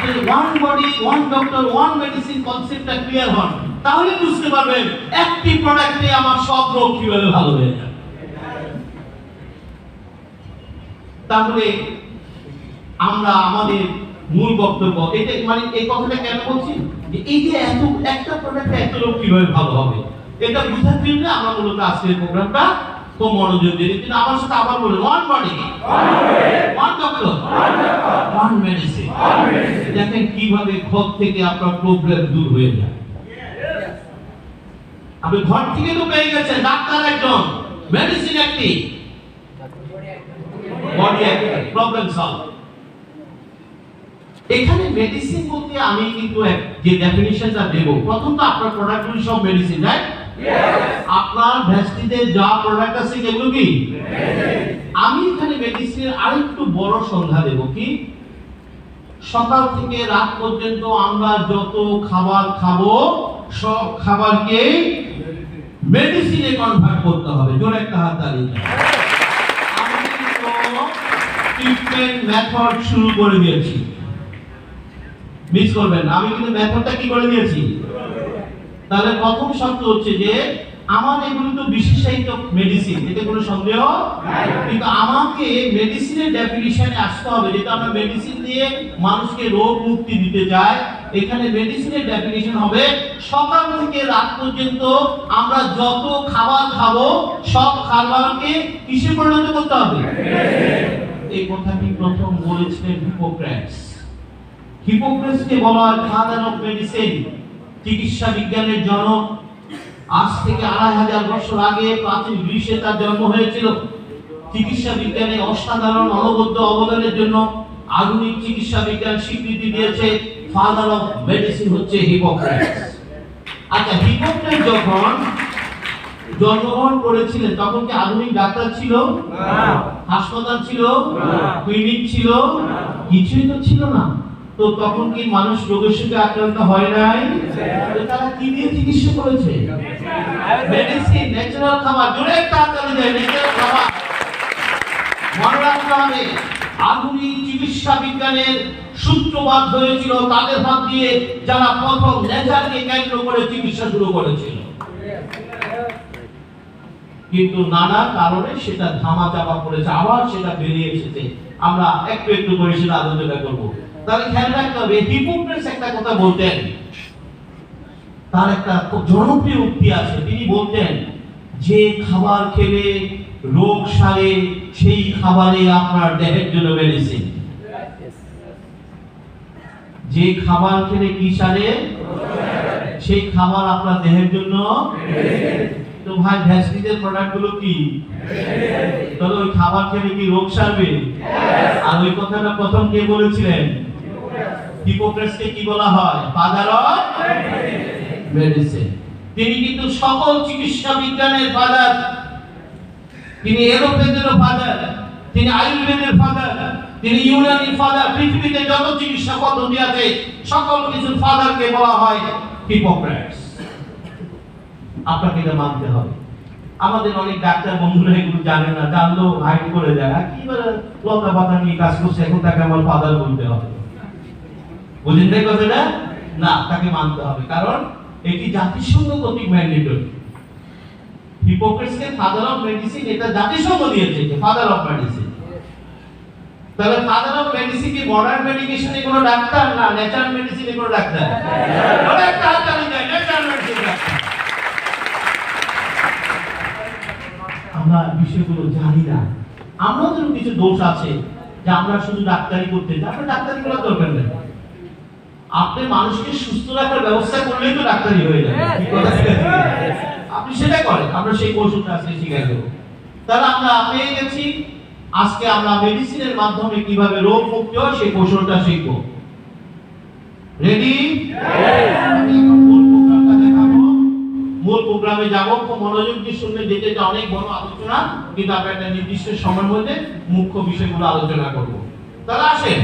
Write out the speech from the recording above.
আপনি one body one doctor one medicine কনসেপ্টটা clear হন, তাহলে বুঝতে পারবেন একটি প্রোডাক্টে আমার সব রোগ কিভাবে ভালো হয়ে যায়। তাহলে আমরা আমাদের মূল বক্তব্য এটা, মানে এই কথাটা কেন বলছি যে এই যে এত একটা প্রোডাক্টে এত রোগ কিভাবে ভালো হবে, এটা বুঝার জন্য আমরা মূলত আজকের প্রোগ্রামটা খুব মনোযোগ দিয়ে দিচ্ছি। আমার সাথে আবার বলুন, one body one doctor one medicine. দেখেন কিভাবে ঘর থেকে আপনার প্রবলেম দূর হয়ে যায়। আপনি ঘর থেকে তো পেয়ে গেছেন ডাক্তার একজন, মেডিসিন একটি, বডি একটি, প্রবলেম সলভ। এখানে মেডিসিন বলতে আমি কিন্তু যে ডেফিনিশনটা দেব, প্রথম তো আপনার প্রোডাক্টগুলো সব মেডিসিন, রাইট? আপনার ভ্যাস্টিতে যা প্রোডাক্ট আছে এগুলো কি আমি এখানে মেডিসিনের আরেকটু বড় সংজ্ঞা দেব। কি? সকাল থেকে রাত পর্যন্ত আমরা যত খাবার খাবো সব খাবারকে মেডিসিনে কনভার্ট করতে হবে। জোরে একটা হাত তালি। আমি কিন্তু ট্রিটমেন্ট মেথড শুরু করে দিয়েছি, মিস করবেন। আমি কিন্তু মেথডটা কি করে দিয়েছি। তাহলে প্রথম শর্ত হচ্ছে যে আমার এগুলো তো বিশেষায়িত মেডিসিন, এতে কোনো সন্দেহ নাই, কিন্তু আমাকে মেডিসিনের ডেফিনিশনে আসতে হবে। যেটা আমরা মেডিসিন দিয়ে মানুষকে রোগ মুক্তি দিতে চাই, এখানে মেডিসিনের ডেফিনিশন হবে সকাল থেকে রাত পর্যন্ত আমরা যত খাবার খাবো সব খাবারকে কিসে পরিণত করতে হবে। এই কথাটি প্রথম বলেছিলেন হিপোক্রেটস। হিপোক্রেটসকে বলা হয় ফাদার অফ মেডিসিন, চিকিৎসা বিজ্ঞানের জনক। আজ থেকে 2500 বছর আগে প্রাচীন গ্রিসে তার জন্ম হয়েছিল। চিকিৎসা বিজ্ঞানে অসাধারণ অনবদ্য অবদানের জন্য আধুনিক চিকিৎসা বিজ্ঞান স্বীকৃতি দিয়েছে। ফাদার অফ মেডিসিন হচ্ছে হিপোক্রেটস। আচ্ছা, হিপোক্রেটস যখন জন্মগ্রহণ করেছিলেন তখন কি আধুনিক ডাক্তার ছিল? না। হাসপাতাল ছিল? না। ক্লিনিক ছিল? না। কিছুই তো ছিল না। তো তখন কি মানুষ রোগের সাথে আক্রান্ত হয় নাই? তারা কি দিয়ে চিকিৎসা করেছে? মেডিসিন, ন্যাচারাল খাবার। জোরে একটা হাততালি দেয়, ন্যাচারাল খাবার। মনে রাখতে হবে আধুনিক চিকিৎসা বিজ্ঞানের সূত্রপাত হয়েছিল তাদের হাত দিয়ে, যারা প্রথম নেচারকে কেন্দ্র করে চিকিৎসা শুরু করেছিল। কিন্তু নানা কারণে সেটা ধামা চাপা পড়েছে, আবার সেটা বেরিয়ে এসেছে। আমরা একটু একটু করে সেটা আলোচনা করবো। তাহলে খেয়াল রাখতে হবে, হিপোক্রেটস একটা কথা বলতেন, তার একটা খুব জনপ্রিয় উক্তি আছে। তিনি বলতেন যে খাবার খেলে রোগ সারে সেই খাবারে আপনার দেহের জন্য মেডিসিন। যে খাবার খেলে কি সারে, সেই খাবার আপনার দেহের জন্য। তো ভাই ভ্যাসলিনের প্রোডাক্টগুলো কি? তাহলে ওই খাবার খেলে কি রোগ সারবে? আর ওই কথাটা প্রথম কে বলেছিলেন? হিপোক্রেটসকে কি বলা হয়? Father of medicine. তিনি কিন্তু সকল চিকিৎসা বিজ্ঞানের ফাদার। তিনি এলোপ্যাথিরও ফাদার, তিনি আয়ুর্বেদের ফাদার, তিনি ইউনানির ফাদার। পৃথিবীতে যত চিকিৎসা পদ্ধতি আছে সকল কিছুর ফাদারকে বলা হয় হিপোক্রেটস। আপনাকে এটা মানতে হবে। আমাদের অনেক ডাক্তার বন্ধুরা এগুলো জানে না, জানলেও হাইড করে দেয়। আর কি বলে লতা পাতা নিয়ে কাজ করছে, এখন তাকে আমার ফাদার বলতে হবে। বুঝেন তাই কথাটা? না, তাকে মানতে হবে, কারণ এটি জাতিসংঘ কর্তৃক ম্যান্ডেটরি। হিপোক্রেটসকে ফাদার অফ মেডিসিন এটা জাতিসংঘ দিয়েছে, ফাদার অফ মেডিসিন। তাহলে ফাদার অফ মেডিসিন কি মডার্ন মেডিকেশনে কোনো ডাক্তার? না। ন্যাচারাল মেডিসিনে কোনো ডাক্তার? অনেক ডাক্তার যায় ন্যাচারাল মেডিসিন ডাক্তার। আমরা বিষয়গুলো জানি না, আমাদেরও কিছু দোষ আছে যে আমরা শুধু ডাক্তারি করতে চাই। আমরা ডাক্তারি করার দরকার নেই। আপনি মানুষকে সুস্থ রাখার ব্যবস্থা করলেই তো ডাক্তারি হয়ে যাবে। কি কথা ঠিক আছে? আপনি সেটা করেন, আমরা সেই কৌশলটা আজকে শিখাই দেব। তাহলে আমরা পেয়ে গেছি, আজকে আমরা মেডিসিনের মাধ্যমে কিভাবে রোগ মুক্তি হয় সেই কৌশলটা শিখব। রেডি? মূল প্রোগ্রামে যাব। খুব মনোযোগ দিয়ে শুনলে যেতে যে অনেক বড় আলোচনা, কিন্তু আমরা একটা নির্দিষ্ট সময়ের মধ্যে মুখ্য বিষয়গুলো আলোচনা করব। তাহলে আসেন।